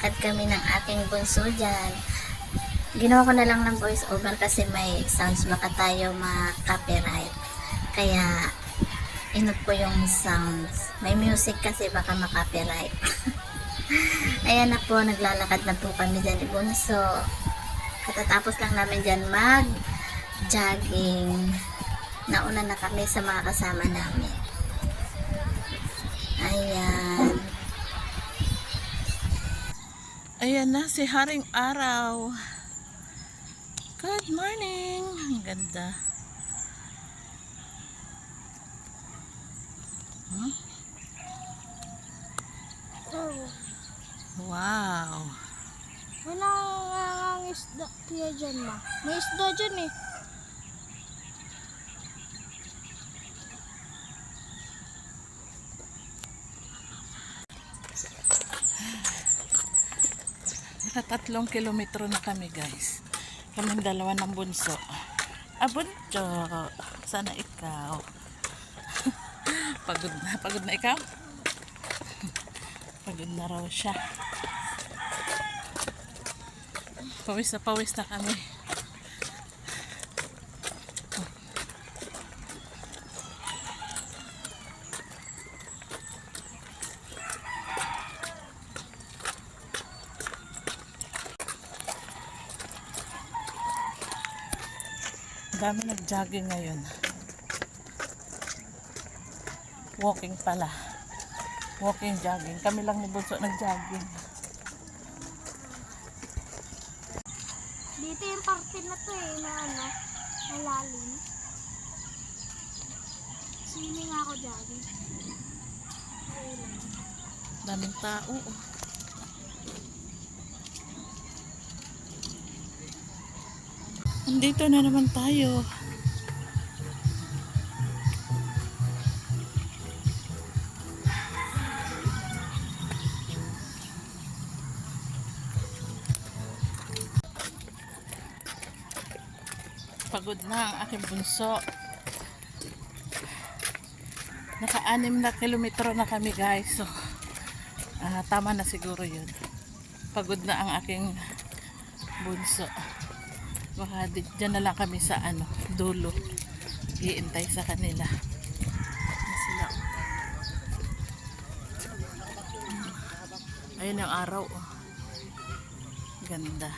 naglalakad kami ng aking bunso dyan. Ginawa ko na lang ng voice over kasi may sounds baka tayo ma-copyright. Kaya inot ko yung sounds. May music kasi baka ma-copyright. Ayan na po, naglalakad na po kami dyan ni bunso. Katatapos lang namin dyan mag-jogging. Nauna na kami sa mga kasama namin. Ayan. Ayan na si Haring Araw. Good morning. Ang ganda. Wow. May nangangisda kaya dyan, ma. May isda dyan eh. Naka 3 kilometro na kami, guys. Kaming dalawa ng bunso. Bunso. Sana ikaw. Pagod na. Pagod na ikaw? Pagod na raw siya. Pawis na kami. Dami nag-jogging ngayon. Walking pala. Walking, jogging. Kami lang ni bunso nag-jogging. Dito yung parte na to eh, na ano, malalim. Sini nga ako dyan. Daming tao. Andito na naman tayo. Pagod na ang aking bunso. Naka-6 na kilometro na kami, guys. So, tama na siguro yun. Pagod na ang aking bunso. Baka dyan na lang kami sa dulo. Iintay sa kanila. Sila. Ayun yung araw. Ganda.